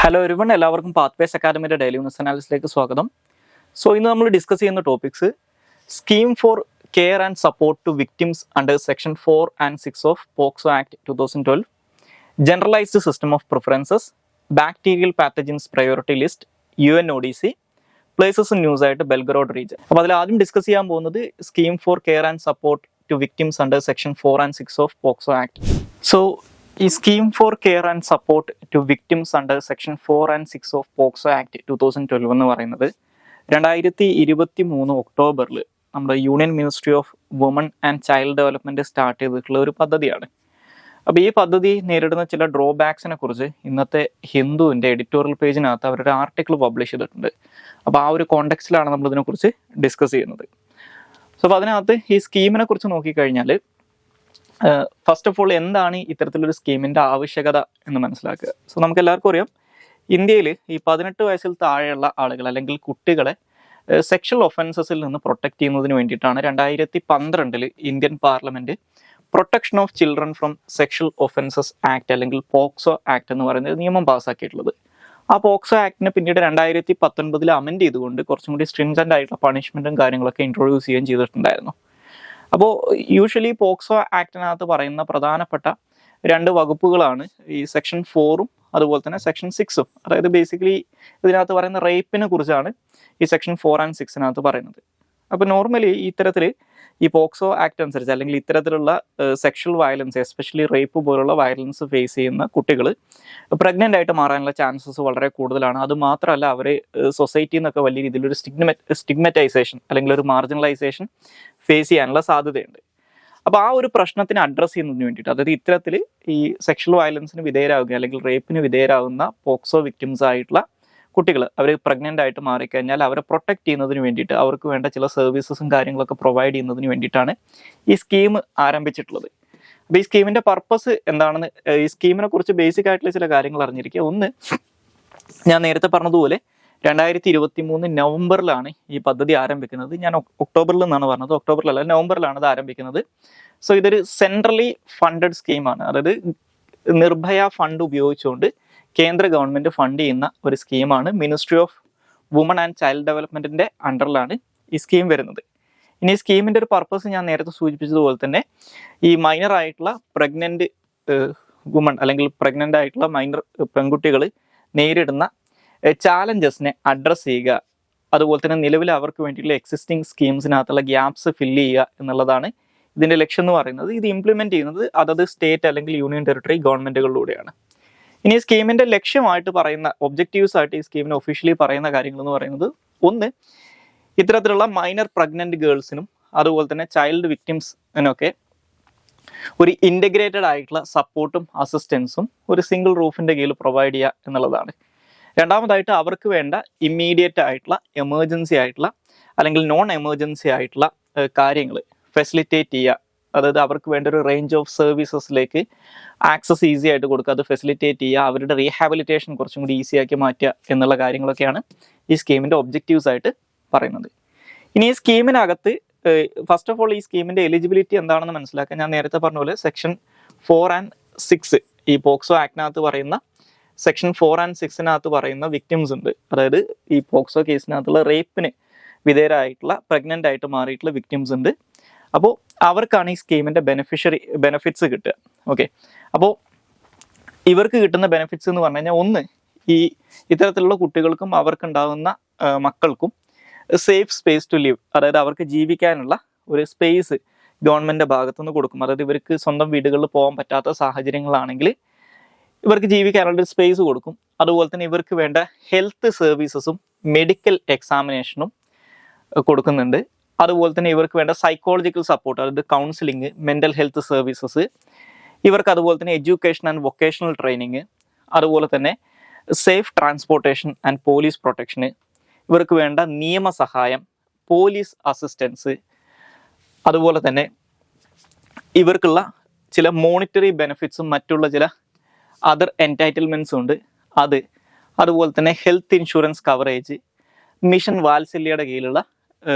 Hello everyone, എല്ലാവർക്കും pathways അക്കാദമിയുടെ daily news അനാലിസിലേക്ക് സ്വാഗതം. ഇന്ന് നമ്മൾ ഡിസ്കസ് ചെയ്യുന്ന topics scheme for care and support to victims under section 4 and 6 of POCSO act 2012, generalised system of preferences, bacterial pathogens priority list, UNODC, places in news ആയിട്ട് Belgorod region. അപ്പോൾ അതിൽ ആദ്യം ഡിസ്കസ് ചെയ്യാൻ പോകുന്നത് scheme for care and support to victims under section 4 and 6 of POCSO act. ഈ scheme for care and support to victims under section 4 and 6 of POCSO act 2012 എന്ന് പറയുന്നത് 2023 ഒക്ടോബറിൽ നമ്മുടെ union ministry of woman and child development start ചെയ്തിട്ടുള്ള ഒരു പദ്ധതിയാണ്. അപ്പോൾ ഈ പദ്ധതി നേരിടുന്ന ചില ഡ്രോബാക്സിനെ കുറിച്ച് ഇന്നത്തെ ഹിന്ദുവിൻ്റെ എഡിറ്റോറിയൽ പേജിനകത്ത് അവരുടെ ആർട്ടിക്കിൾ പബ്ലിഷ് ചെയ്തിട്ടുണ്ട്. അപ്പോൾ ആ ഒരു കോണ്ടെക്സ്റ്റിലാണ് നമ്മൾ ഇതിനെക്കുറിച്ച് ഡിസ്കസ് ചെയ്യുന്നത്. അപ്പോൾ അതിനകത്ത് ഈ സ്കീമിനെ കുറിച്ച് നോക്കിക്കഴിഞ്ഞാൽ ഫസ്റ്റ് ഓഫ് ഓൾ എന്താണ് ഇത്തരത്തിലൊരു സ്കീമിൻ്റെ ആവശ്യകത എന്ന് മനസ്സിലാക്കുക. നമുക്ക് എല്ലാവർക്കും അറിയാം, ഇന്ത്യയിൽ ഈ 18 വയസ്സിൽ താഴെയുള്ള ആളുകൾ അല്ലെങ്കിൽ കുട്ടികളെ സെക്ഷൽ ഒഫൻസസിൽ നിന്ന് പ്രൊട്ടക്ട് ചെയ്യുന്നതിന് വേണ്ടിയിട്ടാണ് 2012 Indian parliament protection of children from sexual offences act അല്ലെങ്കിൽ പോക്സോ ആക്ട് എന്ന് പറയുന്ന നിയമം പാസ്സാക്കിയിട്ടുള്ളത്. ആ പോക്സോ ആക്ടിനെ പിന്നീട് 2019 അമെൻഡ് ചെയ്തുകൊണ്ട് കുറച്ചും കൂടി സ്ട്രിൻജൻ്റ് ആയിട്ടുള്ള പണിഷ്മെൻറ്റും കാര്യങ്ങളൊക്കെ ഇൻട്രൊഡ്യൂസ് ചെയ്യുകയും ചെയ്തിട്ടുണ്ടായിരുന്നു. അപ്പോൾ യൂഷ്വലി പോക്സോ ആക്ടിനകത്ത് പറയുന്ന പ്രധാനപ്പെട്ട 2 വകുപ്പുകളാണ് ഈ സെക്ഷൻ 4ഉം അതുപോലെ തന്നെ സെക്ഷൻ 6ഉം. അതായത് ബേസിക്കലി ഇതിനകത്ത് പറയുന്ന റേപ്പിനെ കുറിച്ചാണ് ഈ സെക്ഷൻ 4 and 6 പറയുന്നത്. അപ്പോൾ നോർമലി ഇത്തരത്തിൽ ഈ പോക്സോ ആക്ട് അനുസരിച്ച് അല്ലെങ്കിൽ ഇത്തരത്തിലുള്ള സെക്ഷൽ വയലൻസ്, എസ്പെഷ്യലി റേപ്പ് പോലുള്ള വയലൻസ് ഫേസ് ചെയ്യുന്ന കുട്ടികൾ പ്രഗ്നൻ്റ് ആയിട്ട് മാറാനുള്ള ചാൻസസ് വളരെ കൂടുതലാണ്. അത് മാത്രമല്ല, അവർ സൊസൈറ്റിയിൽ നിന്നൊക്കെ വലിയ രീതിയിലൊരു സ്റ്റിഗ്മറ്റൈസേഷൻ അല്ലെങ്കിൽ ഒരു മാർജിനലൈസേഷൻ ഫേസ് ചെയ്യാനുള്ള സാധ്യതയുണ്ട്. അപ്പോൾ ആ ഒരു പ്രശ്നത്തിനെ അഡ്രസ്സ് ചെയ്യുന്നതിന് വേണ്ടിയിട്ട്, അതായത് ഇത്തരത്തിൽ ഈ സെക്ഷൽ വയലൻസിന് വിധേയരാകുക അല്ലെങ്കിൽ റേപ്പിന് വിധേയരാകുന്ന പോക്സോ വിക്ടിംസ് ആയിട്ടുള്ള കുട്ടികൾ അവർ പ്രഗ്നൻ്റ് ആയിട്ട് മാറിക്കഴിഞ്ഞാൽ അവരെ പ്രൊട്ടക്ട് ചെയ്യുന്നതിന് വേണ്ടിയിട്ട് അവർക്ക് വേണ്ട ചില സർവീസസും കാര്യങ്ങളൊക്കെ പ്രൊവൈഡ് ചെയ്യുന്നതിന് വേണ്ടിയിട്ടാണ് ഈ സ്കീം ആരംഭിച്ചിട്ടുള്ളത്. അപ്പോൾ ഈ സ്കീമിൻ്റെ പർപ്പസ് എന്താണെന്ന്, ഈ സ്കീമിനെ കുറിച്ച് ബേസിക് ആയിട്ടുള്ള ചില കാര്യങ്ങൾ അറിഞ്ഞിരിക്കുക. ഒന്ന്, ഞാൻ നേരത്തെ പറഞ്ഞതുപോലെ 2023 നവംബറിലാണ് ഈ പദ്ധതി ആരംഭിക്കുന്നത്. ഞാൻ ഒക്ടോബറിൽ നിന്നാണ് പറഞ്ഞത്, ഒക്ടോബറിലല്ല നവംബറിലാണ് ഇത് ആരംഭിക്കുന്നത്. ഇതൊരു സെൻട്രലി ഫണ്ടഡ് സ്കീമാണ്. അതായത് നിർഭയ ഫണ്ട് ഉപയോഗിച്ചുകൊണ്ട് കേന്ദ്ര ഗവൺമെൻറ് ഫണ്ട് ചെയ്യുന്ന ഒരു സ്കീമാണ്. Ministry of woman and child ഡെവലപ്മെൻറ്റിൻ്റെ അണ്ടറിലാണ് ഈ സ്കീം വരുന്നത്. ഇനി ഈ സ്കീമിൻ്റെ ഒരു പർപ്പസ് ഞാൻ നേരത്തെ സൂചിപ്പിച്ചതുപോലെ തന്നെ ഈ മൈനർ ആയിട്ടുള്ള പ്രഗ്നൻ്റ് വുമൺ അല്ലെങ്കിൽ പ്രഗ്നൻ്റ് ആയിട്ടുള്ള മൈനർ പെൺകുട്ടികൾ നേരിടുന്ന ചാലഞ്ചസിനെ അഡ്രസ്സ് ചെയ്യുക, അതുപോലെ തന്നെ നിലവിൽ അവർക്ക് വേണ്ടിയിട്ടുള്ള എക്സിസ്റ്റിംഗ് സ്കീംസിനകത്തുള്ള ഗ്യാപ്സ് ഫില്ല് ചെയ്യുക എന്നുള്ളതാണ് ഇതിൻ്റെ ലക്ഷ്യം എന്ന് പറയുന്നത്. ഇത് ഇംപ്ലിമെൻറ്റ് ചെയ്യുന്നത് അതത് സ്റ്റേറ്റ് അല്ലെങ്കിൽ യൂണിയൻ ടെറിട്ടറി ഗവൺമെൻറ്റുകളിലൂടെയാണ്. ഇനി ഈ സ്കീമിൻ്റെ ലക്ഷ്യമായിട്ട് പറയുന്ന ഒബ്ജക്റ്റീവ്സ് ആയിട്ട് ഈ സ്കീമിന് ഒഫീഷ്യലി പറയുന്ന കാര്യങ്ങൾ എന്ന് പറയുന്നത്, ഒന്ന്, ഇത്തരത്തിലുള്ള മൈനർ പ്രഗ്നന്റ് ഗേൾസിനും അതുപോലെ തന്നെ ചൈൽഡ് വിക്ടിംസിനൊക്കെ ഒരു ഇൻ്റഗ്രേറ്റഡ് ആയിട്ടുള്ള സപ്പോർട്ടും അസിസ്റ്റൻസും ഒരു സിംഗിൾ റൂഫിൻ്റെ കീഴിൽ പ്രൊവൈഡ് ചെയ്യുക എന്നുള്ളതാണ്. രണ്ടാമതായിട്ട് അവർക്ക് വേണ്ട ഇമ്മീഡിയറ്റ് ആയിട്ടുള്ള എമർജൻസി ആയിട്ടുള്ള അല്ലെങ്കിൽ നോൺ എമർജൻസി ആയിട്ടുള്ള കാര്യങ്ങൾ ഫെസിലിറ്റേറ്റ് ചെയ്യുക. അതായത് അവർക്ക് വേണ്ട ഒരു റേഞ്ച് ഓഫ് സർവീസസിലേക്ക് ആക്സസ് ഈസി ആയിട്ട് കൊടുക്കുക, അത് ഫെസിലിറ്റേറ്റ് ചെയ്യുക, അവരുടെ റീഹാബിലിറ്റേഷൻ കുറച്ചും കൂടി ഈസി ആക്കി മാറ്റുക എന്നുള്ള കാര്യങ്ങളൊക്കെയാണ് ഈ സ്കീമിൻ്റെ ഒബ്ജക്റ്റീവ്സ് ആയിട്ട് പറയുന്നത്. ഇനി ഈ സ്കീമിനകത്ത് ഫസ്റ്റ് ഓഫ് ഓൾ ഈ സ്കീമിൻ്റെ എലിജിബിലിറ്റി എന്താണെന്ന് മനസ്സിലാക്കാൻ ഞാൻ നേരത്തെ പറഞ്ഞ പോലെ സെക്ഷൻ 4 and 6 ഈ പോക്സോ ആക്ടിനകത്ത് പറയുന്ന സെക്ഷൻ 4 and 6 പറയുന്ന വിക്ടിംസ് ഉണ്ട്. അതായത് ഈ പോക്സോ കേസിനകത്തുള്ള റേപ്പിന് വിധേയരായിട്ടുള്ള പ്രഗ്നൻ്റ് ആയിട്ട് മാറിയിട്ടുള്ള വിക്ടിംസ് ഉണ്ട്. അപ്പോൾ അവർക്കാണ് ഈ സ്കീമിൻ്റെ ബെനിഫിറ്റ്സ് കിട്ടുക. ഓക്കെ, അപ്പോൾ ഇവർക്ക് കിട്ടുന്ന ബെനിഫിറ്റ്സ് എന്ന് പറഞ്ഞു കഴിഞ്ഞാൽ, ഒന്ന്, ഈ ഇത്തരത്തിലുള്ള കുട്ടികൾക്കും അവർക്കുണ്ടാകുന്ന മക്കൾക്കും സേഫ് സ്പേസ് ടു ലിവ്, അതായത് അവർക്ക് ജീവിക്കാനുള്ള ഒരു സ്പേസ് ഗവൺമെൻറ്റിൻ്റെ ഭാഗത്തുനിന്ന് കൊടുക്കും. അതായത് ഇവർക്ക് സ്വന്തം വീടുകളിൽ പോകാൻ പറ്റാത്ത സാഹചര്യങ്ങളാണെങ്കിൽ ഇവർക്ക് ജീവിക്കാനുള്ളൊരു സ്പേസ് കൊടുക്കും. അതുപോലെ തന്നെ ഇവർക്ക് വേണ്ട ഹെൽത്ത് സർവീസസും മെഡിക്കൽ എക്സാമിനേഷനും കൊടുക്കുന്നുണ്ട്. അതുപോലെ തന്നെ ഇവർക്ക് വേണ്ട സൈക്കോളജിക്കൽ സപ്പോർട്ട്, അതായത് കൗൺസിലിംഗ്, മെൻ്റൽ ഹെൽത്ത് സർവീസസ്, ഇവർക്ക് അതുപോലെ തന്നെ എഡ്യൂക്കേഷൻ ആൻഡ് വൊക്കേഷണൽ ട്രെയിനിങ്, അതുപോലെ തന്നെ സേഫ് ട്രാൻസ്പോർട്ടേഷൻ ആൻഡ് പോലീസ് പ്രൊട്ടക്ഷന്, ഇവർക്ക് വേണ്ട നിയമസഹായം, പോലീസ് അസിസ്റ്റൻസ്, അതുപോലെ തന്നെ ഇവർക്കുള്ള ചില മോണിറ്ററി ബെനിഫിറ്റ്സും മറ്റുള്ള ചില അതർ എൻറ്റൈറ്റിൽമെൻറ്റ്സും ഉണ്ട്. അതുപോലെ തന്നെ ഹെൽത്ത് ഇൻഷുറൻസ് കവറേജ്, മിഷൻ വാത്സല്യയുടെ കീഴിലുള്ള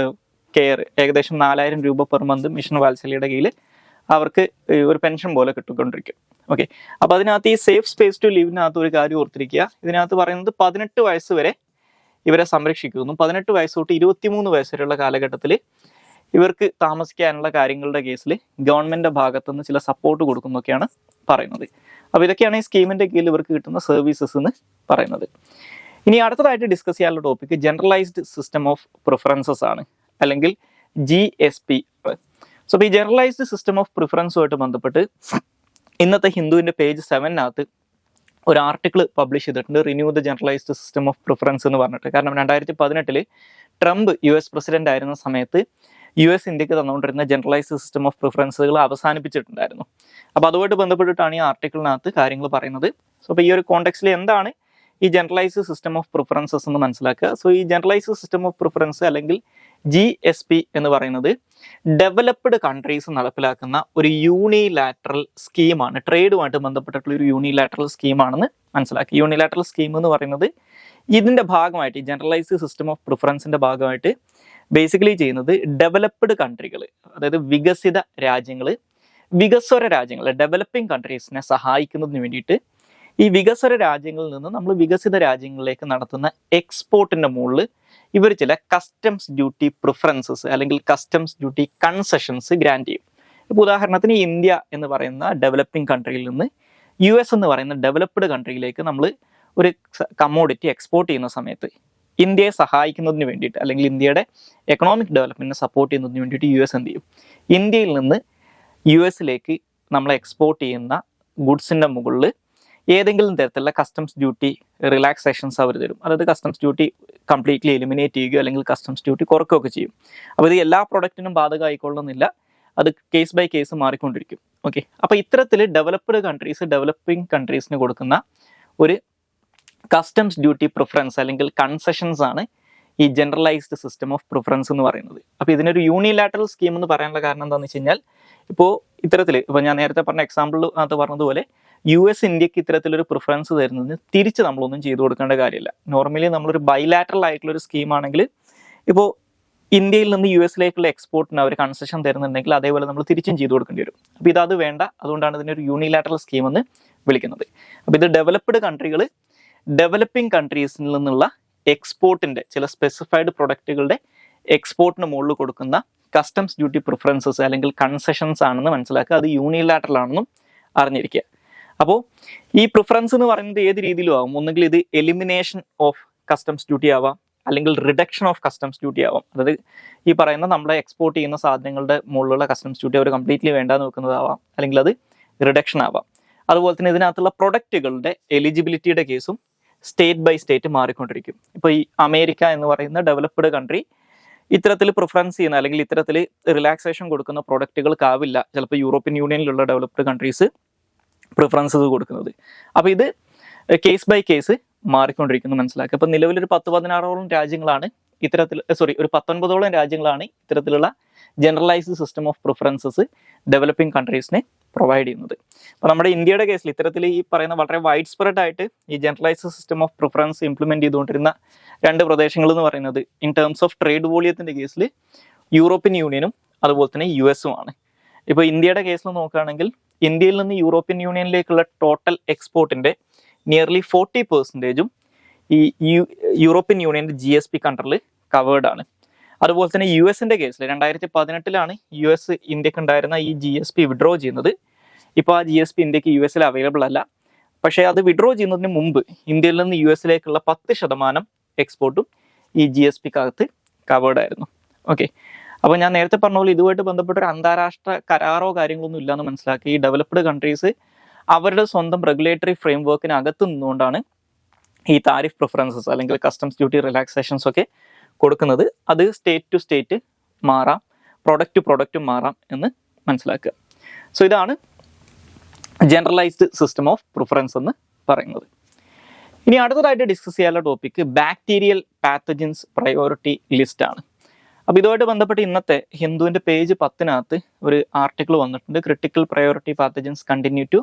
കെയർ, ഏകദേശം 4000 രൂപ പെർ മന്ത് മിഷൻ വാത്സല്യയുടെ കീഴിൽ അവർക്ക് ഒരു പെൻഷൻ പോലെ കിട്ടിക്കൊണ്ടിരിക്കും. ഓക്കെ, അപ്പോൾ അതിനകത്ത് ഈ സേഫ് സ്പേസ് ടു ലിവിനകത്ത് ഒരു കാര്യം ഓർത്തിരിക്കുക. ഇതിനകത്ത് പറയുന്നത് 18 വയസ്സ് വരെ ഇവരെ സംരക്ഷിക്കുന്നു. 18 വയസ്സ് തൊട്ട് 23 വയസ്സ് വരെയുള്ള കാലഘട്ടത്തിൽ ഇവർക്ക് താമസിക്കാനുള്ള കാര്യങ്ങളുടെ കേസിൽ ഗവൺമെന്റിന്റെ ഭാഗത്തുനിന്ന് ചില സപ്പോർട്ട് കൊടുക്കുന്നൊക്കെയാണ് പറയുന്നത്. അപ്പോൾ ഇതൊക്കെയാണ് ഈ സ്കീമിന്റെ കീഴിൽ ഇവർക്ക് കിട്ടുന്ന സർവീസസ് എന്ന് പറയുന്നത്. ഇനി അടുത്തതായിട്ട് ഡിസ്കസ് ചെയ്യാനുള്ള topic generalised system of preferences ആണ്, അല്ലെങ്കിൽ GSP. സോ ഈ ജനറലൈസ്ഡ് സിസ്റ്റം ഓഫ് പ്രിഫറൻസുമായിട്ട് ബന്ധപ്പെട്ട് ഇന്നത്തെ ഹിന്ദുവിന്റെ പേജ് 7 ഒരു ആർട്ടിക്കിൾ പബ്ലിഷ് ചെയ്തിട്ടുണ്ട്, renew the generalised system of preference എന്ന് പറഞ്ഞിട്ട്. കാരണം 2018 ട്രംപ് US പ്രസിഡന്റ് ആയിരുന്ന സമയത്ത് US ഇന്ത്യക്ക് തന്നുകൊണ്ടിരുന്ന ജനറലൈസ്ഡ് സിസ്റ്റം ഓഫ് പ്രിഫറൻസുകൾ അവസാനിപ്പിച്ചിട്ടുണ്ടായിരുന്നു. അപ്പോൾ അതുമായിട്ട് ബന്ധപ്പെട്ടിട്ടാണ് ഈ ആർട്ടിക്കിളിനകത്ത് കാര്യങ്ങൾ പറയുന്നത്. സോ അപ്പോൾ ഈ ഒരു കോണ്ടെക്സ്റ്റിൽ എന്താണ് ഈ ജനറലൈസ്ഡ് സിസ്റ്റം ഓഫ് പ്രിഫറൻസസ് എന്ന് മനസ്സിലാക്കുക. സോ ഈ ജനറലൈസ്ഡ് സിസ്റ്റം ഓഫ് പ്രിഫറൻസ് അല്ലെങ്കിൽ GSP എന്ന് പറയുന്നത് ഡെവലപ്ഡ് കൺട്രീസ് നടപ്പിലാക്കുന്ന ഒരു യൂണിലാറ്ററൽ സ്കീമാണ്, ട്രേഡുമായിട്ട് ബന്ധപ്പെട്ടിട്ടുള്ള ഒരു യൂണിലാറ്ററൽ സ്കീമാണെന്ന് മനസ്സിലാക്കി. യൂണിലാറ്ററൽ സ്കീം എന്ന് പറയുന്നത് ഇതിന്റെ ഭാഗമായിട്ട് ഈ ജനറലൈസ്ഡ് സിസ്റ്റം ഓഫ് പ്രിഫറൻസിന്റെ ഭാഗമായിട്ട് ബേസിക്കലി ചെയ്യുന്നത് ഡെവലപ്ഡ് കൺട്രികൾ, അതായത് വികസിത രാജ്യങ്ങൾ, വികസ്വര രാജ്യങ്ങൾ, ഡെവലപ്പിംഗ് കൺട്രീസിനെ സഹായിക്കുന്നതിന് വേണ്ടിയിട്ട് ഈ വികസ്വര രാജ്യങ്ങളിൽ നിന്ന് നമ്മൾ വികസിത രാജ്യങ്ങളിലേക്ക് നടത്തുന്ന എക്സ്പോർട്ടിന്റെ മുകളിൽ ഇവർ ചില കസ്റ്റംസ് ഡ്യൂട്ടി പ്രിഫറൻസസ് അല്ലെങ്കിൽ കസ്റ്റംസ് ഡ്യൂട്ടി കൺസെഷൻസ് ഗ്രാൻഡ് ചെയ്യും. ഇപ്പോൾ ഉദാഹരണത്തിന് ഇന്ത്യ എന്ന് പറയുന്ന ഡെവലപ്പിംഗ് കൺട്രിയിൽ നിന്ന് US എന്ന് പറയുന്ന ഡെവലപ്ഡ് കൺട്രിയിലേക്ക് നമ്മൾ ഒരു കമ്മോഡിറ്റി എക്സ്പോർട്ട് ചെയ്യുന്ന സമയത്ത് ഇന്ത്യയെ സഹായിക്കുന്നതിന് വേണ്ടിയിട്ട് അല്ലെങ്കിൽ ഇന്ത്യയുടെ എക്കണോമിക് ഡെവലപ്മെന്റിനെ സപ്പോർട്ട് ചെയ്യുന്നതിന് വേണ്ടിയിട്ട് US എന്ത് ചെയ്യും, ഇന്ത്യയിൽ നിന്ന് USലേക്ക് നമ്മൾ എക്സ്പോർട്ട് ചെയ്യുന്ന ഗുഡ്സിന്റെ മുകളിൽ ഏതെങ്കിലും തരത്തിലുള്ള കസ്റ്റംസ് ഡ്യൂട്ടി റിലാക്സേഷൻസ് അവർ തരും. അതായത് കസ്റ്റംസ് ഡ്യൂട്ടി കംപ്ലീറ്റ്ലി എലിമിനേറ്റ് ചെയ്യുകയോ അല്ലെങ്കിൽ കസ്റ്റംസ് ഡ്യൂട്ടി കുറയ്ക്കുകയൊക്കെ ചെയ്യും. അപ്പോൾ ഇത് എല്ലാ പ്രൊഡക്റ്റിനും ബാധകമായിക്കൊള്ളുന്നില്ല, അത് കേസ് ബൈ കേസ് മാറിക്കൊണ്ടിരിക്കും. ഓക്കെ, അപ്പോൾ ഇത്തരത്തിൽ ഡെവലപ്ഡ് കൺട്രീസ് ഡെവലപ്പിംഗ് കൺട്രീസിന് കൊടുക്കുന്ന ഒരു കസ്റ്റംസ് ഡ്യൂട്ടി പ്രിഫറൻസ് അല്ലെങ്കിൽ കൺസെഷൻസ് ആണ് ഈ ജനറലൈസ്ഡ് സിസ്റ്റം ഓഫ് പ്രിഫറൻസ് എന്ന് പറയുന്നത്. അപ്പോൾ ഇതിനൊരു യൂണിലാറ്ററൽ സ്കീം എന്ന് പറയാനുള്ള കാരണം എന്താണെന്ന് വെച്ച് കഴിഞ്ഞാൽ, ഇപ്പോൾ ഞാൻ നേരത്തെ പറഞ്ഞ എക്സാമ്പിളിനകത്ത് പറഞ്ഞതുപോലെ US ഇന്ത്യക്ക് ഇത്തരത്തിലൊരു പ്രിഫറൻസ് തരുന്നതിന് തിരിച്ച് നമ്മളൊന്നും ചെയ്തു കൊടുക്കേണ്ട കാര്യമില്ല. നോർമലി നമ്മളൊരു ബൈലാറ്ററൽ ആയിട്ടുള്ള ഒരു സ്കീം ആണെങ്കിൽ ഇപ്പോൾ ഇന്ത്യയിൽ നിന്ന് US എക്സ്പോർട്ടിന് അവർ കൺസെഷൻ തരുന്നുണ്ടെങ്കിൽ അതേപോലെ നമ്മൾ തിരിച്ചും ചെയ്തു കൊടുക്കേണ്ടി വരും. അപ്പോൾ ഇത് വേണ്ട, അതുകൊണ്ടാണ് ഇതിനൊരു യൂണിലാറ്ററൽ സ്കീം എന്ന് വിളിക്കുന്നത്. അപ്പോൾ ഇത് ഡെവലപ്ഡ് കൺട്രികൾ ഡെവലപ്പിംഗ് കൺട്രീസിൽ നിന്നുള്ള എക്സ്പോർട്ടിന്റെ ചില സ്പെസിഫൈഡ് പ്രൊഡക്റ്റുകളുടെ എക്സ്പോർട്ടിന് മുകളിൽ കൊടുക്കുന്ന കസ്റ്റംസ് ഡ്യൂട്ടി പ്രിഫറൻസസ് അല്ലെങ്കിൽ കൺസെഷൻസ് ആണെന്ന് മനസ്സിലാക്കുക. അത് യൂണിലാറ്ററൽ ആണെന്നും അറിഞ്ഞിരിക്കുക. അപ്പോൾ ഈ പ്രിഫറൻസ് എന്ന് പറയുന്നത് ഏത് രീതിയിലും ആവും. ഒന്നുകിൽ ഇത് എലിമിനേഷൻ ഓഫ് കസ്റ്റംസ് ഡ്യൂട്ടി ആവാം, അല്ലെങ്കിൽ റിഡക്ഷൻ ഓഫ് കസ്റ്റംസ് ഡ്യൂട്ടി ആവാം. അതായത് ഈ പറയുന്ന നമ്മളെ എക്സ്പോർട്ട് ചെയ്യുന്ന സാധനങ്ങളുടെ മുകളിലുള്ള കസ്റ്റംസ് ഡ്യൂട്ടി അവർ കംപ്ലീറ്റ്ലി വേണ്ടാന്ന് വെക്കുന്നതാവാം, അല്ലെങ്കിൽ അത് റിഡക്ഷൻ ആവാം. അതുപോലെ തന്നെ ഇതിനകത്തുള്ള പ്രൊഡക്റ്റുകളുടെ എലിജിബിലിറ്റിയുടെ കേസും സ്റ്റേറ്റ് ബൈ സ്റ്റേറ്റ് മാറിക്കൊണ്ടിരിക്കും. ഇപ്പോൾ ഈ അമേരിക്ക എന്ന് പറയുന്ന ഡെവലപ്ഡ് കൺട്രി ഇത്തരത്തിൽ പ്രിഫറൻസ് ചെയ്യുന്ന അല്ലെങ്കിൽ ഇത്തരത്തിൽ റിലാക്സേഷൻ കൊടുക്കുന്ന പ്രൊഡക്റ്റുകൾക്കാവില്ല ചിലപ്പോൾ യൂറോപ്യൻ യൂണിയനിലുള്ള ഡെവലപ്ഡ് കൺട്രീസ് പ്രിഫറൻസസ് കൊടുക്കുന്നത്. അപ്പോൾ ഇത് കേസ് ബൈ കേസ് മാറിക്കൊണ്ടിരിക്കുന്നു മനസ്സിലാക്കുക. അപ്പോൾ നിലവിലൊരു 10-16ഓളം രാജ്യങ്ങളാണ് ഒരു 19ഓളം രാജ്യങ്ങളാണ് ഇത്തരത്തിലുള്ള generalised system of preferences developing കൺട്രീസിനെ പ്രൊവൈഡ് ചെയ്യുന്നത്. അപ്പോൾ നമ്മുടെ ഇന്ത്യയുടെ കേസിൽ ഇത്തരത്തിൽ ഈ പറയുന്ന വളരെ വൈഡ് സ്പ്രെഡ് ആയിട്ട് ഈ generalised system of preference implement ചെയ്തുകൊണ്ടിരുന്ന 2 പ്രദേശങ്ങൾ എന്ന് പറയുന്നത് ഇൻ ടേംസ് ഓഫ് ട്രേഡ് വോളിയത്തിന്റെ കേസിൽ യൂറോപ്യൻ യൂണിയനും അതുപോലെ തന്നെ US ആണ്. ഇപ്പോൾ ഇന്ത്യയുടെ കേസിൽ നോക്കുകയാണെങ്കിൽ ഇന്ത്യയിൽ നിന്ന് യൂറോപ്യൻ യൂണിയനിലേക്കുള്ള ടോട്ടൽ എക്സ്പോർട്ടിന്റെ നിയർലി 40% ഈ യൂറോപ്യൻ യൂണിയന്റെ GSP കൺട്രിൽ കവേർഡ് ആണ്. അതുപോലെ തന്നെ US കേസിൽ 2018 US ഇന്ത്യക്ക് ഉണ്ടായിരുന്ന ഈ GSP വിഡ്രോ ചെയ്യുന്നത്. ഇപ്പോൾ ആ GSP ഇന്ത്യക്ക് US അവൈലബിൾ അല്ല. പക്ഷേ അത് വിഡ്രോ ചെയ്യുന്നതിന് മുമ്പ് ഇന്ത്യയിൽ നിന്ന് US 10% എക്സ്പോർട്ടും ഈ GSPക്കകത്ത് കവേർഡ് ആയിരുന്നു. ഓക്കെ, അപ്പോൾ ഞാൻ നേരത്തെ പറഞ്ഞ പോലെ ഇതുമായിട്ട് ബന്ധപ്പെട്ട ഒരു അന്താരാഷ്ട്ര കരാറോ കാര്യങ്ങളൊന്നും ഇല്ലയെന്ന് മനസ്സിലാക്കി. ഈ ഡെവലപ്ഡ് കൺട്രീസ് അവരുടെ സ്വന്തം റെഗുലേറ്ററി ഫ്രെയിം വർക്കിന് അകത്ത് നിന്നുകൊണ്ടാണ് ഈ താരിഫ് പ്രിഫറൻസസ് അല്ലെങ്കിൽ കസ്റ്റംസ് ഡ്യൂട്ടി റിലാക്സേഷൻസ് ഒക്കെ കൊടുക്കുന്നത്. അത് സ്റ്റേറ്റ് ടു സ്റ്റേറ്റ് മാറാം, പ്രൊഡക്റ്റ് ടു പ്രൊഡക്റ്റും മാറാം എന്ന് മനസ്സിലാക്കുക. സോ ഇതാണ് ജനറലൈസ്ഡ് സിസ്റ്റം ഓഫ് പ്രിഫറൻസ് എന്ന് പറയുന്നത്. ഇനി അടുത്തതായിട്ട് ഡിസ്കസ് ചെയ്യാനുള്ള topic bacterial pathogens priority list ആണ്. അപ്പോൾ ഇതുമായിട്ട് ബന്ധപ്പെട്ട് ഇന്നത്തെ ഹിന്ദുവിൻ്റെ പേജ് 10 ഒരു ആർട്ടിക്കിൾ വന്നിട്ടുണ്ട്, critical priority pathogens continue to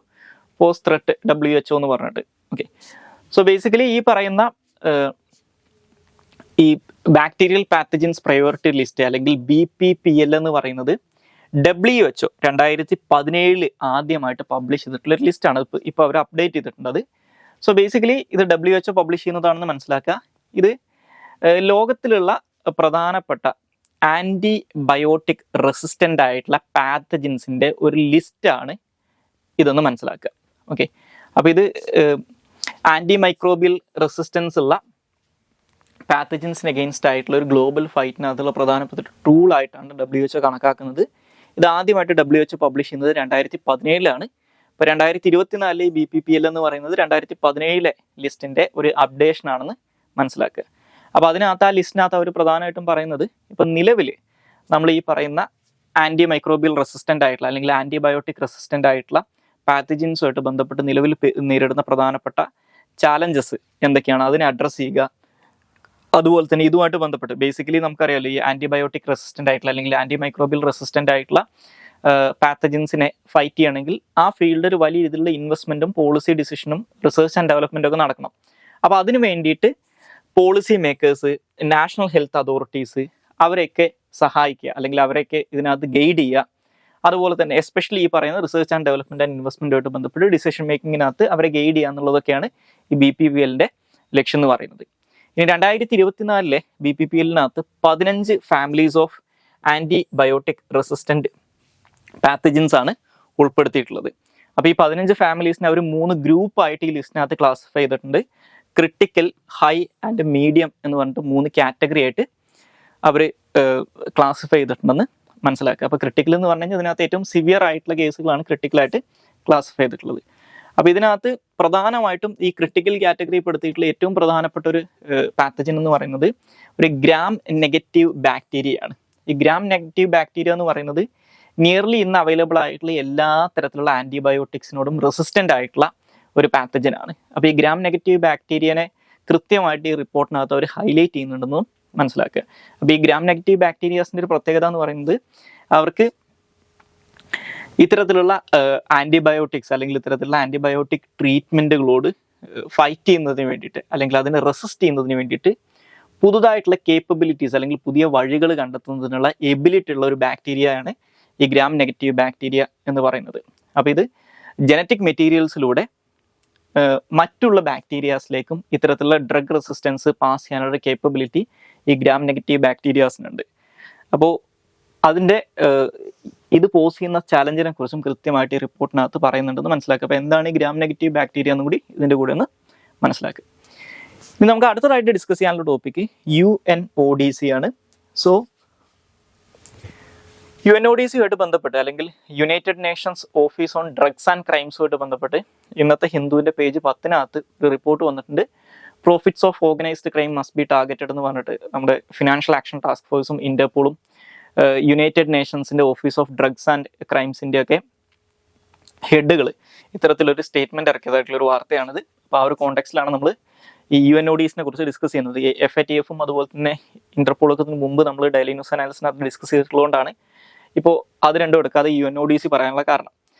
post threat WHO എന്ന് പറഞ്ഞിട്ട്. ഓക്കെ, സോ ബേസിക്കലി ഈ പറയുന്ന ഈ ബാക്ടീരിയൽ പാത്തജൻസ് പ്രയോറിറ്റി ലിസ്റ്റ് അല്ലെങ്കിൽ BPPL എന്ന് പറയുന്നത് WHO 2017 ആദ്യമായിട്ട് പബ്ലിഷ് ചെയ്തിട്ടുള്ള ഒരു ലിസ്റ്റാണ് ഇപ്പോൾ അവർ അപ്ഡേറ്റ് ചെയ്തിട്ടുണ്ട്. സോ ബേസിക്കലി ഇത് WHO പബ്ലിഷ് ചെയ്യുന്നതാണെന്ന് മനസ്സിലാക്കുക. ഇത് ലോകത്തിലുള്ള പ്രധാനപ്പെട്ട ആൻറ്റിബയോട്ടിക് റെസിസ്റ്റൻ്റ് ആയിട്ടുള്ള പാത്തജൻസിൻ്റെ ഒരു ലിസ്റ്റാണ് ഇതെന്ന് മനസ്സിലാക്കുക. ഓക്കെ, അപ്പോൾ ഇത് ആൻറ്റി മൈക്രോബിയൽ റെസിസ്റ്റൻസ് ഉള്ള പാത്തജൻസിന് അഗെയിൻസ്റ്റ് ആയിട്ടുള്ള ഒരു ഗ്ലോബൽ ഫൈറ്റിനകത്തുള്ള പ്രധാനപ്പെട്ട ടൂളായിട്ടാണ് WHO കണക്കാക്കുന്നത്. ഇത് ആദ്യമായിട്ട് WHO പബ്ലിഷ് ചെയ്യുന്നത് 2017 ഇപ്പോൾ 2024 BPPL എന്ന് പറയുന്നത് 2017 ലിസ്റ്റിൻ്റെ ഒരു അപ്ഡേഷൻ ആണെന്ന് മനസ്സിലാക്കുക. അപ്പോൾ അതിനകത്ത് ആ ലിസ്റ്റിനകത്ത് അവർ പ്രധാനമായിട്ടും പറയുന്നത് ഇപ്പം നിലവിൽ നമ്മൾ ഈ പറയുന്ന ആൻറ്റി മൈക്രോബിയൽ റെസിസ്റ്റൻ്റ് ആയിട്ടുള്ള അല്ലെങ്കിൽ ആൻറ്റിബയോട്ടിക് റെസിസ്റ്റൻ്റ് ആയിട്ടുള്ള പാത്തജൻസുമായിട്ട് ബന്ധപ്പെട്ട് നിലവിൽ നേരിടുന്ന പ്രധാനപ്പെട്ട ചാലഞ്ചസ് എന്തൊക്കെയാണ് അതിനെ അഡ്രസ്സ് ചെയ്യുക. അതുപോലെ തന്നെ ഇതുമായിട്ട് ബന്ധപ്പെട്ട് ബേസിക്കലി നമുക്കറിയാമല്ലോ ഈ ആൻറ്റിബയോട്ടിക് റെസിസ്റ്റൻ്റ് ആയിട്ടുള്ള അല്ലെങ്കിൽ ആൻറ്റി മൈക്രോബിയൽ റെസിസ്റ്റൻ്റ് ആയിട്ടുള്ള പാത്തജൻസിനെ ഫൈറ്റ് ചെയ്യണമെങ്കിൽ ആ ഫീൽഡിൽ ഒരു വലിയ രീതിയിലുള്ള ഇൻവെസ്റ്റ്മെൻറ്റും പോളിസി ഡിസിഷനും റിസർച്ച് ആൻഡ് ഡെവലപ്മെൻറ്റും ഒക്കെ നടക്കണം. അപ്പോൾ അതിന് വേണ്ടിയിട്ട് policy makers, national health authorities അവരെയൊക്കെ സഹായിക്കുക അല്ലെങ്കിൽ അവരെയൊക്കെ ഇതിനകത്ത് ഗൈഡ് ചെയ്യുക. അതുപോലെ തന്നെ എസ്പെഷ്യലി ഈ പറയുന്ന റിസർച്ച് ആൻഡ് ഡെവലപ്മെൻറ്റ് ആൻഡ് ഇൻവെസ്റ്റ്മെൻറ്റുമായിട്ട് ബന്ധപ്പെട്ട് ഡിസിഷൻ മേക്കിങ്ങിനകത്ത് അവരെ ഗൈഡ് ചെയ്യുക എന്നുള്ളതൊക്കെയാണ് ഈ BPPLൻ്റെ ലക്ഷ്യം എന്ന് പറയുന്നത്. ഇനി 2024 BPPLനകത്ത് 15 families of antibiotic resistant pathogens ആണ് ഉൾപ്പെടുത്തിയിട്ടുള്ളത്. അപ്പോൾ ഈ 15 ഫാമിലീസിനെ അവർ 3 ഗ്രൂപ്പായിട്ട് ഈ ലിസ്റ്റിനകത്ത് ക്ലാസിഫൈ ചെയ്തിട്ടുണ്ട്. ക്രിട്ടിക്കൽ, ഹൈ ആൻഡ് മീഡിയം എന്ന് പറഞ്ഞിട്ട് 3 കാറ്റഗറി ആയിട്ട് അവർ ക്ലാസിഫൈ ചെയ്തിട്ടുണ്ടെന്ന് മനസ്സിലാക്കുക. അപ്പോൾ ക്രിട്ടിക്കൽ എന്ന് പറഞ്ഞു കഴിഞ്ഞാൽ ഇതിനകത്ത് ഏറ്റവും സിവിയർ ആയിട്ടുള്ള കേസുകളാണ് ക്രിട്ടിക്കലായിട്ട് ക്ലാസിഫൈ ചെയ്തിട്ടുള്ളത്. അപ്പോൾ ഇതിനകത്ത് പ്രധാനമായിട്ടും ഈ ക്രിട്ടിക്കൽ കാറ്റഗറി പെടുത്തിയിട്ടുള്ള ഏറ്റവും പ്രധാനപ്പെട്ട ഒരു പാത്തജൻ എന്ന് പറയുന്നത് ഒരു ഗ്രാം നെഗറ്റീവ് ബാക്ടീരിയ ആണ്. ഈ ഗ്രാം നെഗറ്റീവ് ബാക്ടീരിയ എന്ന് പറയുന്നത് നിയർലി ഇന്ന് അവൈലബിൾ ആയിട്ടുള്ള എല്ലാ തരത്തിലുള്ള ആൻറ്റിബയോട്ടിക്സിനോടും റെസിസ്റ്റൻ്റ് ആയിട്ടുള്ള ഒരു പാത്തജൻ ആണ്. അപ്പോൾ ഈ ഗ്രാം നെഗറ്റീവ് ബാക്ടീരിയനെ കൃത്യമായിട്ട് ഈ റിപ്പോർട്ടിനകത്ത് അവർ ഹൈലൈറ്റ് ചെയ്യുന്നുണ്ടെന്നും മനസ്സിലാക്കുക. അപ്പോൾ ഈ ഗ്രാം നെഗറ്റീവ് ബാക്ടീരിയാസിൻ്റെ ഒരു പ്രത്യേകത എന്ന് പറയുന്നത് അവർക്ക് ഇത്തരത്തിലുള്ള ആൻറ്റിബയോട്ടിക്സ് അല്ലെങ്കിൽ ഇത്തരത്തിലുള്ള ആൻറ്റിബയോട്ടിക് ട്രീറ്റ്മെൻറ്റുകളോട് ഫൈറ്റ് ചെയ്യുന്നതിന് വേണ്ടിയിട്ട് അല്ലെങ്കിൽ അതിനെ റെസിസ്റ്റ് ചെയ്യുന്നതിന് വേണ്ടിയിട്ട് പുതുതായിട്ടുള്ള കേപ്പബിലിറ്റീസ് അല്ലെങ്കിൽ പുതിയ വഴികൾ കണ്ടെത്തുന്നതിനുള്ള എബിലിറ്റി ഉള്ള ഒരു ബാക്ടീരിയയാണ് ഈ ഗ്രാം നെഗറ്റീവ് ബാക്ടീരിയ എന്ന് പറയുന്നത്. അപ്പോൾ ഇത് ജനറ്റിക് മെറ്റീരിയൽസിലൂടെ മറ്റുള്ള ബാക്ടീരിയാസിലേക്കും ഇത്തരത്തിലുള്ള ഡ്രഗ് റെസിസ്റ്റൻസ് പാസ് ചെയ്യാനുള്ള കേപ്പബിലിറ്റി ഈ ഗ്രാം നെഗറ്റീവ് ബാക്ടീരിയാസിനുണ്ട്. അപ്പോൾ അതിൻ്റെ ഇത് പോസ് ചെയ്യുന്ന ചാലഞ്ചിനെ കുറിച്ചും കൃത്യമായിട്ട് ഈ റിപ്പോർട്ടിനകത്ത് പറയുന്നുണ്ടെന്ന് മനസ്സിലാക്കുക. അപ്പോൾ എന്താണ് ഈ ഗ്രാം നെഗറ്റീവ് ബാക്ടീരിയ എന്നും കൂടി ഇതിൻ്റെ കൂടെ ഒന്ന് മനസ്സിലാക്കുക. ഇനി നമുക്ക് അടുത്തതായിട്ട് ഡിസ്കസ് ചെയ്യാനുള്ള ടോപ്പിക്ക് UNODC ആണ്. സോ UNODCയുമായിട്ട് ബന്ധപ്പെട്ട് അല്ലെങ്കിൽ united nations office on drugs and ക്രൈംസുമായിട്ട് ബന്ധപ്പെട്ട് ഇന്നത്തെ ഹിന്ദുവിൻ്റെ പേജ് 10 ഒരു റിപ്പോർട്ട് വന്നിട്ടുണ്ട്. Profits of organised crime must be targeted എന്ന് പറഞ്ഞിട്ട് നമ്മുടെ ഫിനാൻഷ്യൽ ആക്ഷൻ ടാസ്ക് ഫോഴ്സും ഇന്റർപോളും യുണൈറ്റഡ് നേഷൻസിൻ്റെ ഓഫീസ് ഓഫ് ഡ്രഗ്സ് ആൻഡ് ക്രൈംസിൻ്റെ ഒക്കെ ഹെഡുകൾ ഇത്തരത്തിലൊരു സ്റ്റേറ്റ്മെൻറ്റ് ഇറക്കിയതായിട്ടുള്ളൊരു വാർത്തയാണിത്. അപ്പോൾ ആ ഒരു കോണ്ടെക്സ്റ്റിലാണ് നമ്മൾ ഈ UNODCനെ കുറിച്ച് ഡിസ്കസ് ചെയ്യുന്നത്. FATFും അതുപോലെ തന്നെ ഇന്റർപോളൊക്കെ മുമ്പ് നമ്മൾ ഡെയിലി ന്യൂസ് അനാലിസിനകത്ത് ഡിസ്കസ് ചെയ്തിട്ടുള്ളതുകൊണ്ടാണ് ഇപ്പോൾ അത് രണ്ടും എടുക്കാതെ UNODC പറയാനുള്ള കാരണം.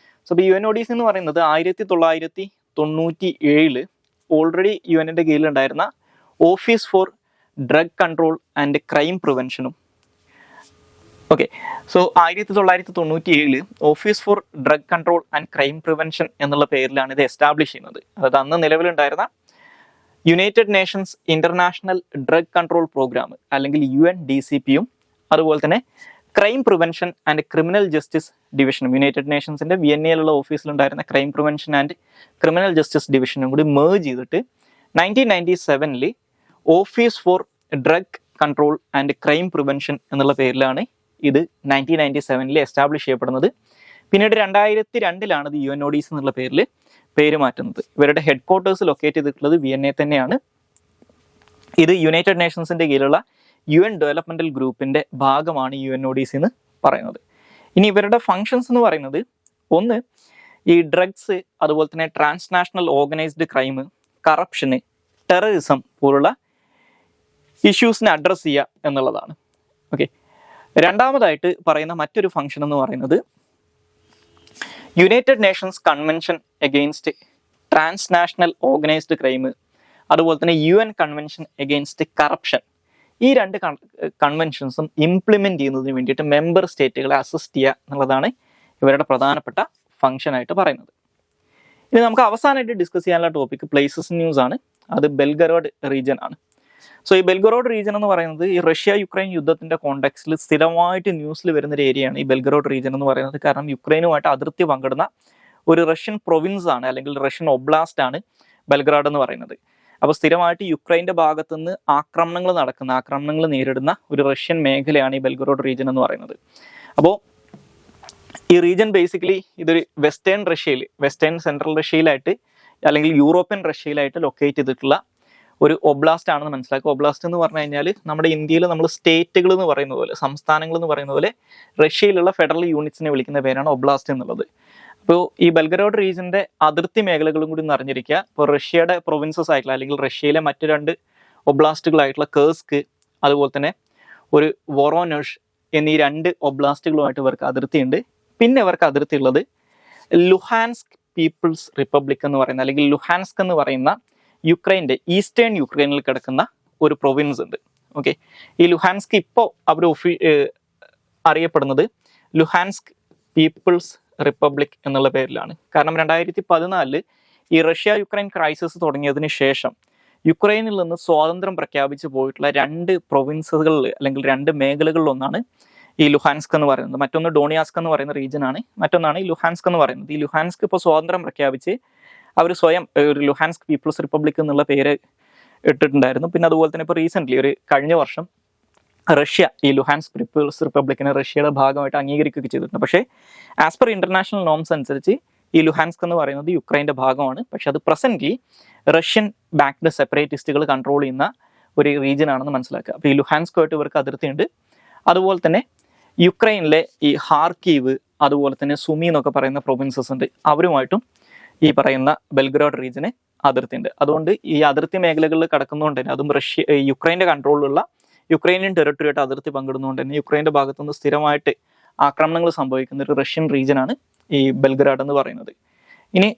സോ ഇപ്പോൾ UNODC എന്ന് പറയുന്നത് 1997 ഓൾറെഡി UN-ൻ്റെ കീഴിലുണ്ടായിരുന്ന office for drug control and crime പ്രിവെൻഷനും okay. So 1997 office for drug control and crime prevention എന്നുള്ള പേരിലാണ് ഇത് എസ്റ്റാബ്ലിഷ് ചെയ്യുന്നത്. അതായത് അന്ന് നിലവിലുണ്ടായിരുന്ന united nations international drug control programme അല്ലെങ്കിൽ UNDCPയും അതുപോലെ തന്നെ crime prevention and criminal justice ഡിവിഷനും യുണൈറ്റഡ് നേഷൻസിൻ്റെ വിയന്നയിലുള്ള ഓഫീസിലുണ്ടായിരുന്ന crime prevention and criminal justice ഡിവിഷനും കൂടി മേർജ് ചെയ്തിട്ട് 1997 office for drug control and crime prevention എന്നുള്ള പേരിലാണ് ഇത് 1997 എസ്റ്റാബ്ലിഷ് ചെയ്യപ്പെടുന്നത്. പിന്നീട് 2002 ഇത് UNODC എന്നുള്ള പേര് മാറ്റുന്നത്. ഇവരുടെ ഹെഡ് ക്വാർട്ടേഴ്സ് ലൊക്കേറ്റ് ചെയ്തിട്ടുള്ളത് വിയന്നയിൽ തന്നെയാണ്. ഇത് യുണൈറ്റഡ് നേഷൻസിൻ്റെ കീഴിലുള്ള UN ഡെവലപ്മെന്റൽ ഗ്രൂപ്പിൻ്റെ ഭാഗമാണ് UNODC എന്ന് പറയുന്നത്. ഇനി ഇവരുടെ ഫങ്ഷൻസ് എന്ന് പറയുന്നത് ഒന്ന് ഈ ഡ്രഗ്സ് അതുപോലെ തന്നെ ട്രാൻസ്നാഷണൽ ഓർഗനൈസ്ഡ് ക്രൈം, കറപ്ഷന്, ടെററിസം പോലുള്ള ഇഷ്യൂസിനെ അഡ്രസ്സ് ചെയ്യുക എന്നുള്ളതാണ്. ഓക്കെ. രണ്ടാമതായിട്ട് പറയുന്ന മറ്റൊരു ഫങ്ഷൻ എന്ന് പറയുന്നത് United Nations convention against transnational organised crime അതുപോലെ തന്നെ UN കൺവെൻഷൻ എഗെയിൻസ്റ്റ് കറപ്ഷൻ ഈ രണ്ട് കൺവെൻഷൻസും ഇംപ്ലിമെന്റ് ചെയ്യുന്നതിന് വേണ്ടിയിട്ട് മെമ്പർ സ്റ്റേറ്റുകളെ അസിസ്റ്റ് ചെയ്യുക എന്നുള്ളതാണ് ഇവരുടെ പ്രധാനപ്പെട്ട ഫംഗ്ഷൻ ആയിട്ട് പറയുന്നത്. ഇനി നമുക്ക് അവസാനമായിട്ട് ഡിസ്കസ് ചെയ്യാനുള്ള ടോപ്പിക് പ്ലേസസ് ന്യൂസ് ആണ്. അത് ബെൽഗറോഡ് റീജിയൻ ആണ്. സോ ഈ ബെൽഗറോഡ് റീജിയൻ എന്ന് പറയുന്നത് ഈ റഷ്യ യുക്രൈൻ യുദ്ധത്തിന്റെ കോണ്ടെക്സ്റ്റിൽ സ്ഥിരമായിട്ട് ന്യൂസിൽ വരുന്ന ഒരു ഏരിയയാണ് ഈ ബെൽഗറോഡ് റീജിയൻ എന്ന് പറയുന്നത്. കാരണം യുക്രൈനുമായിട്ട് അതിർത്തി പങ്കിടുന്ന ഒരു റഷ്യൻ പ്രൊവിൻസ് ആണ്, അല്ലെങ്കിൽ റഷ്യൻ ഒബ്ലാസ്റ്റ് ആണ് ബെൽഗ്രാഡ് എന്ന് പറയുന്നത്. അപ്പോൾ സ്ഥിരമായിട്ട് യുക്രൈൻ്റെ ഭാഗത്തുനിന്ന് ആക്രമണങ്ങൾ നേരിടുന്ന ഒരു റഷ്യൻ മേഖലയാണ് ഈ ബെൽഗറോഡ് റീജിയൻ എന്ന് പറയുന്നത്. അപ്പോൾ ഈ റീജിയൻ ബേസിക്കലി ഇതൊരു വെസ്റ്റേൺ സെൻട്രൽ റഷ്യയിലായിട്ട് അല്ലെങ്കിൽ യൂറോപ്യൻ റഷ്യയിലായിട്ട് ലൊക്കേറ്റ് ചെയ്തിട്ടുള്ള ഒരു ഒബ്ലാസ്റ്റ് ആണെന്ന് മനസ്സിലാക്കുക. ഒബ്ലാസ്റ്റ് എന്ന് പറഞ്ഞു കഴിഞ്ഞാൽ നമ്മുടെ ഇന്ത്യയിൽ നമ്മൾ സ്റ്റേറ്റുകൾ എന്ന് പറയുന്ന പോലെ, സംസ്ഥാനങ്ങൾ എന്ന് പറയുന്ന പോലെ റഷ്യയിലുള്ള ഫെഡറൽ യൂണിറ്റ്സിനെ വിളിക്കുന്ന പേരാണ് ഒബ്ലാസ്റ്റ് എന്നുള്ളത്. അപ്പോൾ ഈ ബെൽഗറോഡ് റീജിയന്റെ അതിർത്തി മേഖലകളും കൂടി ഒന്ന് അറിഞ്ഞിരിക്കുക. ഇപ്പോൾ റഷ്യയുടെ പ്രൊവിൻസസ് ആയിട്ടുള്ള അല്ലെങ്കിൽ റഷ്യയിലെ മറ്റു 2 ഒബ്ലാസ്റ്റുകളായിട്ടുള്ള കേഴ്സ്ക് അതുപോലെ തന്നെ ഒരു വൊറോനോഷ് എന്നീ 2 ഒബ്ലാസ്റ്റുകളുമായിട്ട് ഇവർക്ക് അതിർത്തിയുണ്ട്. പിന്നെ ഇവർക്ക് അതിർത്തി ഉള്ളത് ലുഹാൻസ്ക് പീപ്പിൾസ് റിപ്പബ്ലിക് എന്ന് പറയുന്ന, അല്ലെങ്കിൽ ലുഹാൻസ്ക് എന്ന് പറയുന്ന യുക്രൈൻ്റെ ഈസ്റ്റേൺ യുക്രൈനിൽ കിടക്കുന്ന ഒരു പ്രൊവിൻസ് ഉണ്ട്. ഓക്കെ, ഈ ലുഹാൻസ്ക് ഇപ്പോൾ അവർ അറിയപ്പെടുന്നത് ലുഹാൻസ്ക് പീപ്പിൾസ് റിപ്പബ്ലിക് എന്നുള്ള പേരിലാണ്. കാരണം 2014 ഈ റഷ്യ യുക്രൈൻ ക്രൈസിസ് തുടങ്ങിയതിന് ശേഷം യുക്രൈനിൽ നിന്ന് സ്വാതന്ത്ര്യം പ്രഖ്യാപിച്ചു പോയിട്ടുള്ള 2 പ്രൊവിൻസുകളിൽ അല്ലെങ്കിൽ 2 മേഖലകളിലൊന്നാണ് ഈ ലുഹാൻസ്ക് എന്ന് പറയുന്നത്. മറ്റൊന്ന് ഡോണിയാസ്ക് എന്ന് പറയുന്ന റീജിയൻ ആണ്, മറ്റൊന്നാണ് ഈ ലുഹാൻസ്ക് എന്ന് പറയുന്നത്. ഈ ലുഹാൻസ്ക് ഇപ്പോൾ സ്വാതന്ത്ര്യം പ്രഖ്യാപിച്ച് അവർ സ്വയം ഒരു ലുഹാൻസ്ക് പീപ്പിൾസ് റിപ്പബ്ലിക് എന്നുള്ള പേര് ഇട്ടിട്ടുണ്ടായിരുന്നു. പിന്നെ അതുപോലെ തന്നെ ഇപ്പോൾ റീസെൻ്റ്ലി കഴിഞ്ഞ വർഷം റഷ്യ ഈ ലുഹാൻസ്ക് പീപ്പിൾസ് റിപ്പബ്ലിക്കിനെ റഷ്യയുടെ ഭാഗമായിട്ട് അംഗീകരിക്കുകയൊക്കെ ചെയ്തിട്ടുണ്ട്. പക്ഷേ ആസ് പെർ ഇന്റർനാഷണൽ നോംസ് അനുസരിച്ച് ഈ ലുഹാൻസ്ക് എന്ന് പറയുന്നത് യുക്രൈൻ്റെ ഭാഗമാണ്. പക്ഷെ അത് പ്രസന്റ്ലി റഷ്യൻ ബാക്ക്ഡ് സെപ്പറേറ്റിസ്റ്റുകൾ കൺട്രോൾ ചെയ്യുന്ന ഒരു റീജിയൻ ആണെന്ന് മനസ്സിലാക്കുക. അപ്പോൾ ഈ ലുഹാൻസ്കുമായിട്ട് ഇവർക്ക് അതിർത്തിയുണ്ട്. അതുപോലെ തന്നെ യുക്രൈനിലെ ഈ ഹാർക്കീവ് അതുപോലെ തന്നെ സുമി എന്നൊക്കെ പറയുന്ന പ്രൊവിൻസസ് ഉണ്ട്, അവരുമായിട്ടും ഈ പറയുന്ന ബെൽഗ്രാഡ് റീജിയന് അതിർത്തിയുണ്ട്. അതുകൊണ്ട് ഈ അതിർത്തി മേഖലകളിൽ കിടക്കുന്നതുകൊണ്ട് തന്നെ അതും യുക്രൈൻ്റെ കൺട്രോളിലുള്ള യുക്രൈനിയൻ ടെറിട്ടറിയായിട്ട് അതിർത്തി പങ്കിടുന്നതുകൊണ്ട് തന്നെ യുക്രൈൻ്റെ ഭാഗത്തുനിന്ന് സ്ഥിരമായിട്ട് ആക്രമണങ്ങൾ സംഭവിക്കുന്ന ഒരു റഷ്യൻ റീജിയനാണ് ഈ ബെൽഗ്രാഡ് എന്ന് പറയുന്നത്. ഇനി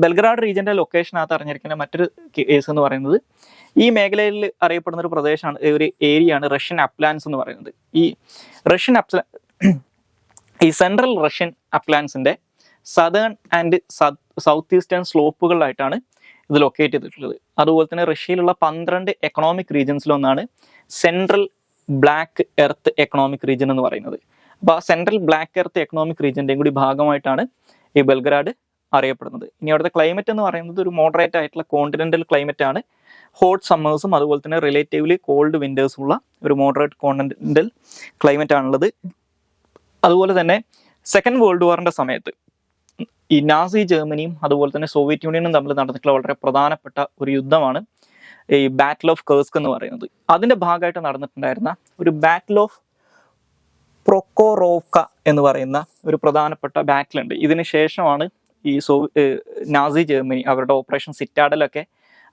ബെൽഗ്രാഡ് റീജിയൻ്റെ ലൊക്കേഷനകത്ത് അറിഞ്ഞിരിക്കുന്ന മറ്റൊരു കേസ് എന്ന് പറയുന്നത് ഈ മേഖലയിൽ അറിയപ്പെടുന്ന ഒരു പ്രദേശമാണ്, ഒരു ഏരിയയാണ് റഷ്യൻ അപ്ലാൻസ് എന്ന് പറയുന്നത്. ഈ സെൻട്രൽ റഷ്യൻ അപ്ലാൻസിൻ്റെ സദേൺ ആൻഡ് സൗത്ത് ഈസ്റ്റേൺ സ്ലോപ്പുകളിലായിട്ടാണ് ഇത് ലൊക്കേറ്റ് ചെയ്തിട്ടുള്ളത്. അതുപോലെ തന്നെ റഷ്യയിലുള്ള 12 എക്കണോമിക് റീജിയൻസിലൊന്നാണ് central black earth economic region എന്ന് പറയുന്നത്. അപ്പോൾ ആ സെൻട്രൽ ബ്ലാക്ക് എർത്ത് എക്കണോമിക് റീജിയൻ്റെയും കൂടി ഭാഗമായിട്ടാണ് ഈ ബെൽഗ്രാഡ് അറിയപ്പെടുന്നത്. ഇനി അവിടുത്തെ ക്ലൈമറ്റ് എന്ന് പറയുന്നത് ഒരു മോഡറേറ്റ് ആയിട്ടുള്ള കോണ്ടിനെൻ്റൽ ക്ലൈമറ്റ് ആണ്. ഹോട്ട് സമ്മേഴ്സും അതുപോലെ തന്നെ റിലേറ്റീവ്ലി കോൾഡ് വിന്റേഴ്സും ഉള്ള ഒരു മോഡറേറ്റ് കോണ്ടിനെൻ്റൽ ക്ലൈമറ്റ് ആണുള്ളത്. അതുപോലെ തന്നെ സെക്കൻഡ് വേൾഡ് വാറിൻ്റെ സമയത്ത് ഈ നാസി ജർമ്മനിയും അതുപോലെ തന്നെ സോവിയറ്റ് യൂണിയനും തമ്മിൽ നടന്നിട്ടുള്ള വളരെ പ്രധാനപ്പെട്ട ഒരു യുദ്ധമാണ് ഈ ബാറ്റിൽ ഓഫ് കേഴ്സ്ക് എന്ന് പറയുന്നത്. അതിൻ്റെ ഭാഗമായിട്ട് നടന്നിട്ടുണ്ടായിരുന്ന ഒരു ബാറ്റിൽ ഓഫ് പ്രൊക്കോറോവ്ക എന്ന് പറയുന്ന ഒരു പ്രധാനപ്പെട്ട ബാറ്റിലുണ്ട്. ഇതിന് ശേഷമാണ് ഈ നാസി ജർമ്മനി അവരുടെ ഓപ്പറേഷൻ സിറ്റാഡലൊക്കെ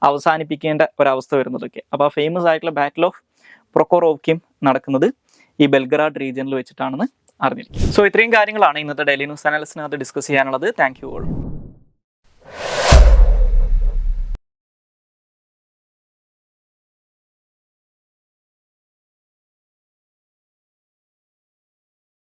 അവസാനിപ്പിക്കേണ്ട ഒരവസ്ഥ വരുന്നതൊക്കെ. അപ്പോൾ ആ ഫേമസ് ആയിട്ടുള്ള ബാറ്റിൽ ഓഫ് പ്രൊക്കോറോവ്കയും നടക്കുന്നത് ഈ ബെൽഗ്രാഡ് റീജിയനിൽ വെച്ചിട്ടാണെന്ന് അറിഞ്ഞിരിക്കും. സോ ഇത്രയും കാര്യങ്ങളാണ് ഇന്നത്തെ ഡെയിലി ന്യൂസ് അനാലിസിനകത്ത് ഡിസ്കസ് ചെയ്യാനുള്ളത്. Thank you all.